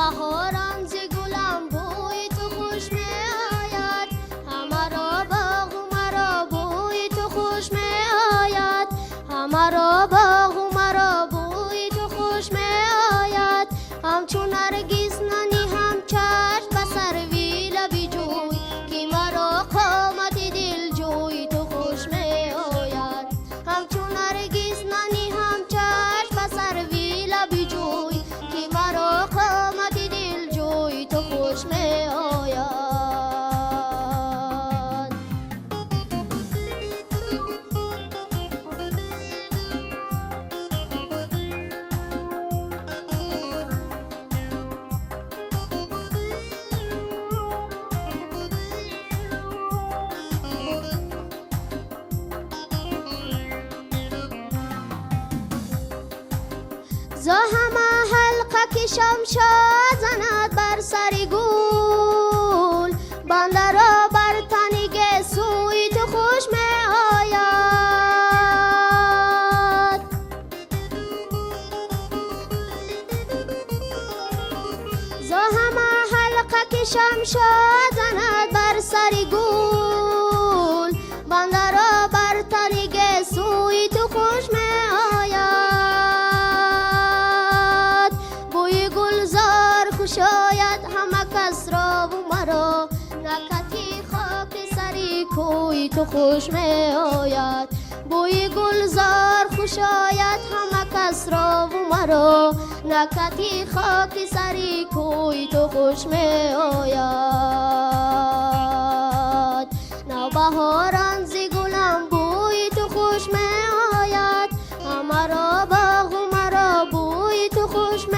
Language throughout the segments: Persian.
نوبهاران ز گلم بوی تو خوش می آید، همه را باغ و مرا بوی تو خوش می آید، همه را باغ و مرا بوی تو خوش می آید. همچون نرگس ننهم چشم به سروی لبی جوی، که مرا قامت دل جوی تو خوش می آید. همچون نرگس ننهم چشم به سروی لبی جوی، که مرا قامت دل جوی تو خوش می آید. ز همه حلقه که شمشاد زند بر سر گول، بنده را بر تنگ سوی تو خوش می آید. ز همه حلقه که شمشاد زند بر سر گول، بنده را بر تنگ سوی تو خوش می شاید. همه کس را و مرا نکتی خاک سری کوی تو خوش می آید. بوی گلزار خوش آید، همه کس را و مرا نکتی خاک سری کوی تو خوش می آید. نوبهاران ز گلم بوی تو خوش می آید، همه را باغ و مرا بوی تو خوش می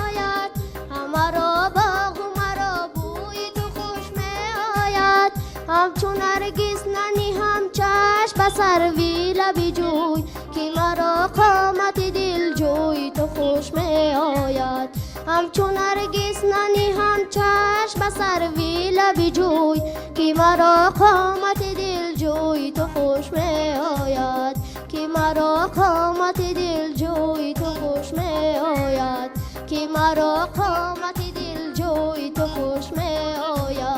آید، همه را باغ و مرا بوی تو خوش می آید. همچون نرگس ننهم چشم به سروی لبی جوی، که مرا قامت دل جوی تو خوش می آید. همچون نرگس ننهم چشم به سروی لبی جوی، که مرا قامت دل جوی تو خوش می آید، که مرا قامت دل جوی تو خوش می آید، که مرا قامت دل جوی تو خوش می آید.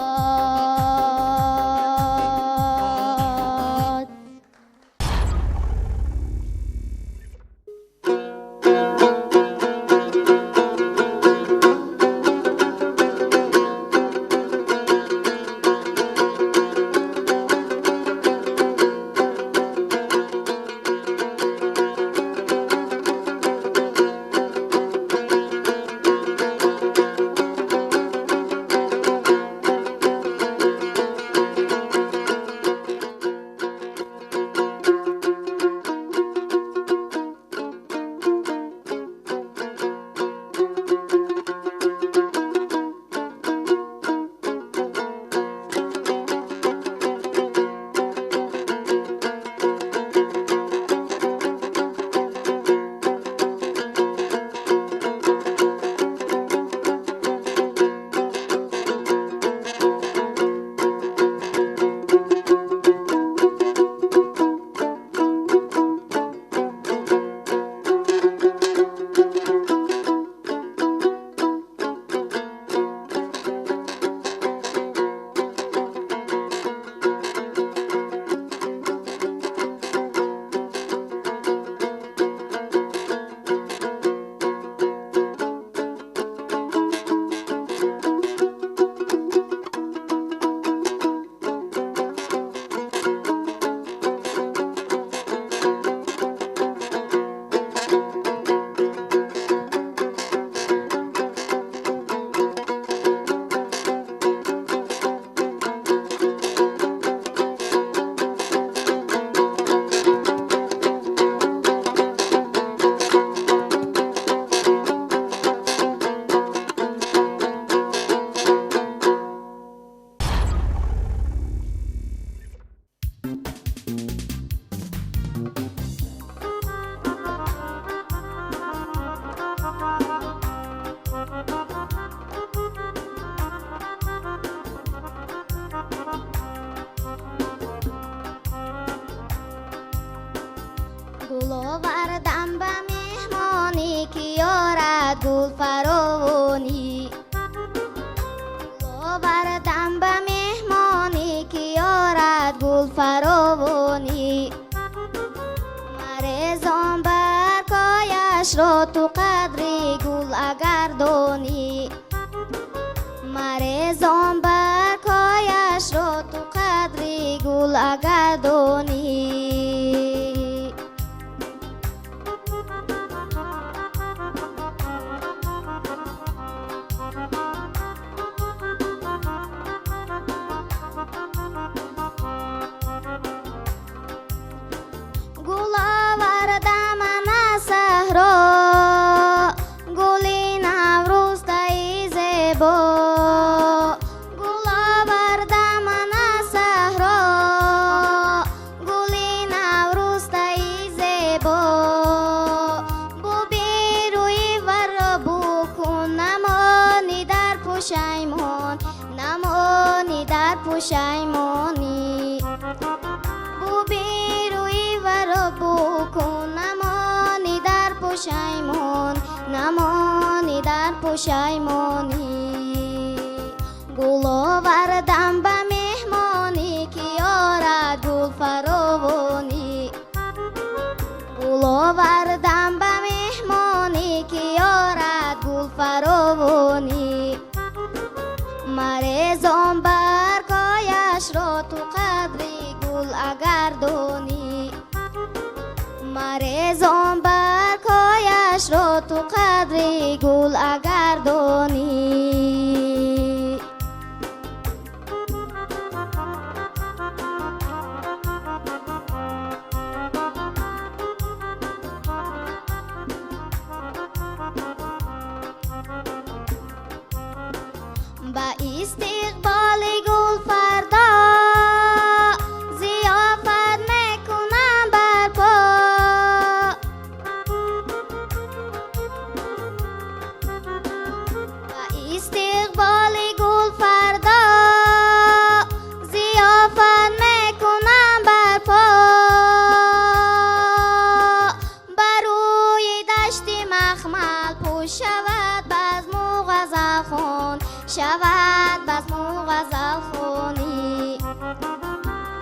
گل فراوانی مرزان برگایش را تو قدری گل اگر دانی مرزان برگایش را تو قدری گل اگر دانی گل آوردم من صحرا گلی نوروز تای زیبا گل آوردم من صحرا گلی نوروز تای زیبا ببین روی ور بکن نمانی در پشیمان نمانی در پشیمانی ببین روی ور بکن نمانی در پشیمان نمانی در پشیمانی گل آوردم به مهمانی که یارد گل فراوانی گل آوردم به مهمانی که یارد گل فراوانی مرزان برگایش را تو قدری گل اگر دانی مرزان برگایش را تو قدری گل اگر دانی با استقبال گل فردا ضیافت میکنم برپا با استقبال گل فردا ضیافت میکنم برپا بروی دشت مخمل پوش شود بزم و غزل خون شود بزم و غزل خونی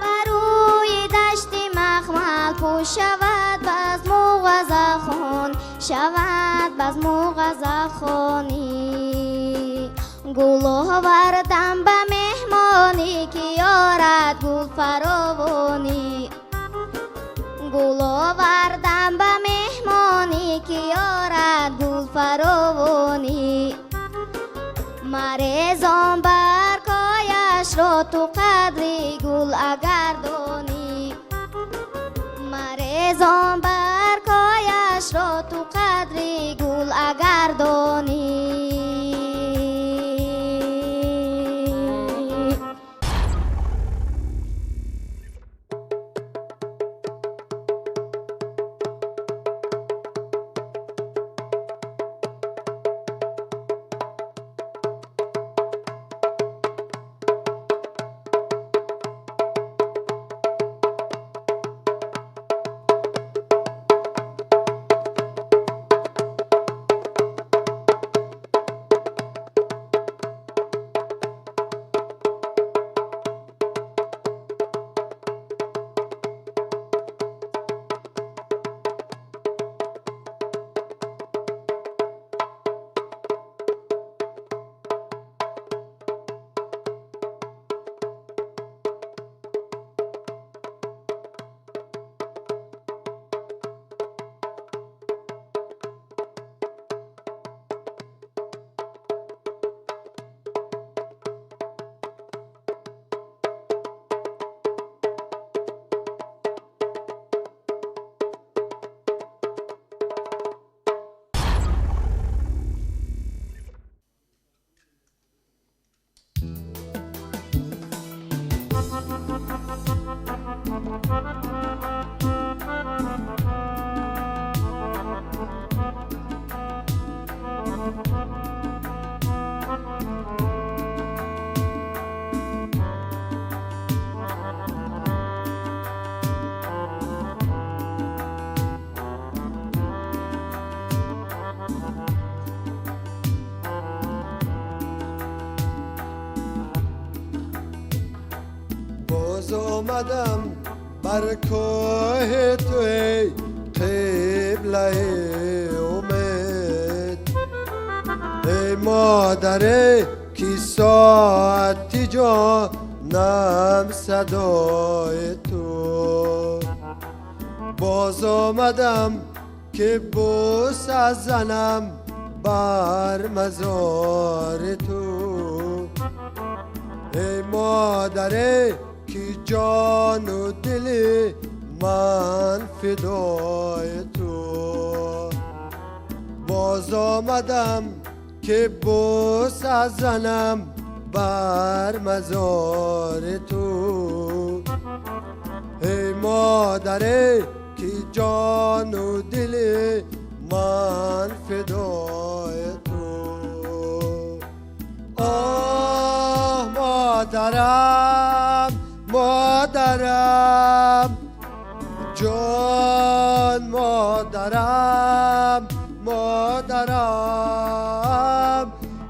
بروی دشت مخمل پوش شود بزم و غزل خون شود بزم و غزل خونی گل آوردم به مهمانی که یارد گل فراوانی گل آوردم به مهمانی که یارد گل فراوانی مرزان برگایش را تو قدری گل اگر دانی مرزان برگایش را تو قدری گل اگر دانی باز آمدم بر کوه توی قبله امید ای مادر کی ساعتی جانم صدای تو باز آمدم که بوس از زنم بر مزار تو ای مادر کی جان و دل من فدای تو باز آمدم که بوس از زنم بر مزار تو ای مادر کی جان و دل من فدای تو آه مادرم مادرم جان مادرم مادرم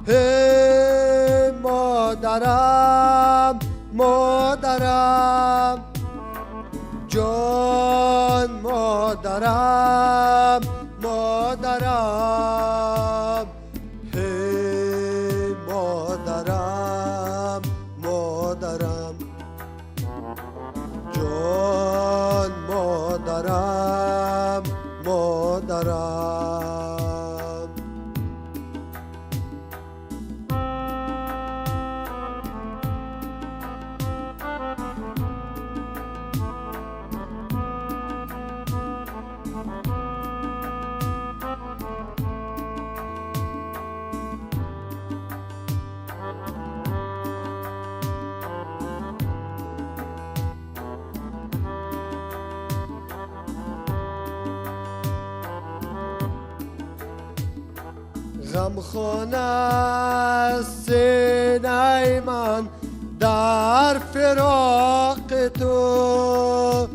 هی مادرم مادرم جان مادرم مادرم هی مادرم مادرم جان مادرم مادرم غمخوان است سینه من در فراق تو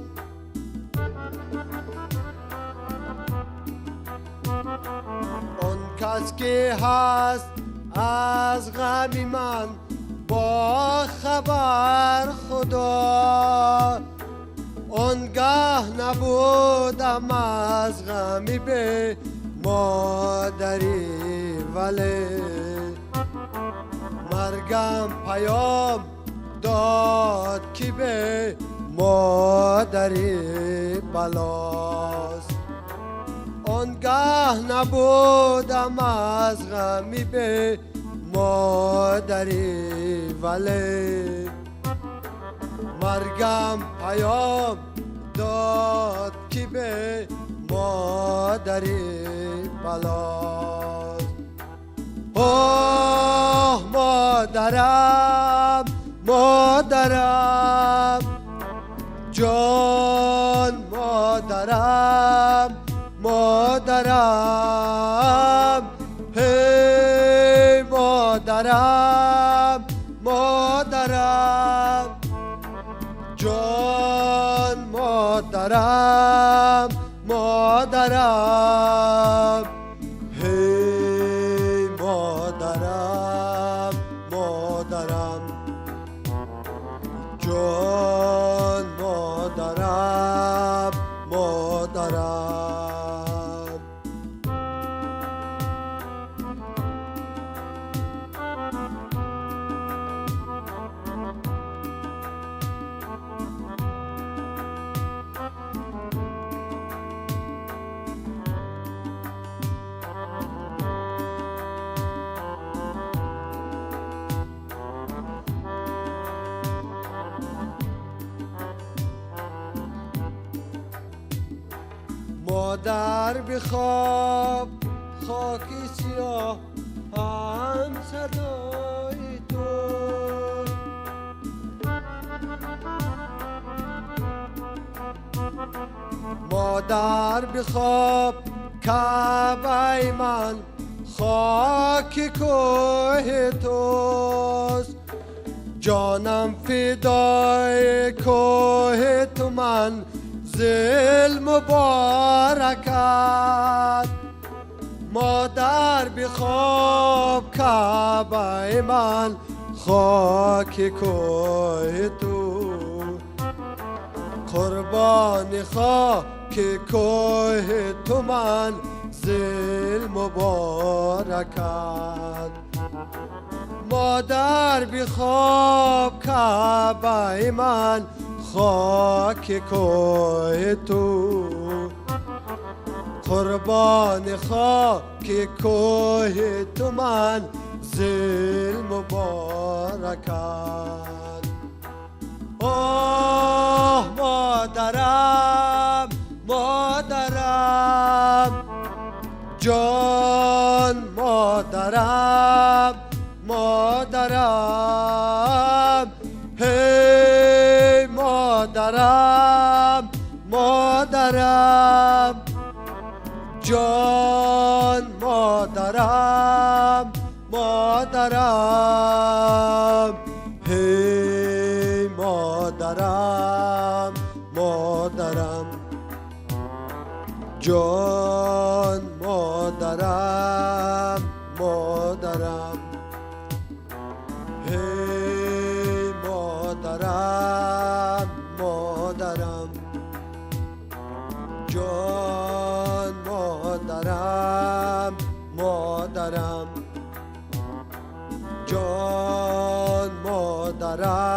آن کس که هست از غم من با خبر خدا آنگه نبودم از غمی به مادری ولی مرگم پیام داد که به مادری بلاست آنگه نبودم از غمی به مادری ولی مرگم پیام داد که به مادری بلاست آه مادرم مادرم جان مادرم مادرم هی مادرم مادرم جان مادرم مادرم هی مادرم مادرم جان مادرم مادرم مادر بخواب خاکی سیاه هم صدای تو مادر بخواب کعبه من خاک کوه توست جانم فدای کوه تو من زل مبارکت مادر بخواب کعبه من خاک کوه تو قربان خاک کوه تو منزل مبارکت. مادر بخواب کعبه من خاک کوه تو، قربان خاک کوه تو منزل مبارکت. آه مادرم مادرم، جان مادرم مادرم، هی مادرم مادرم، جان مادرم مادرم، هی مادرم مادرم، جان مادرم مادرم، هی مادرم مادرم، جان مادرم مادرم، جان مادرم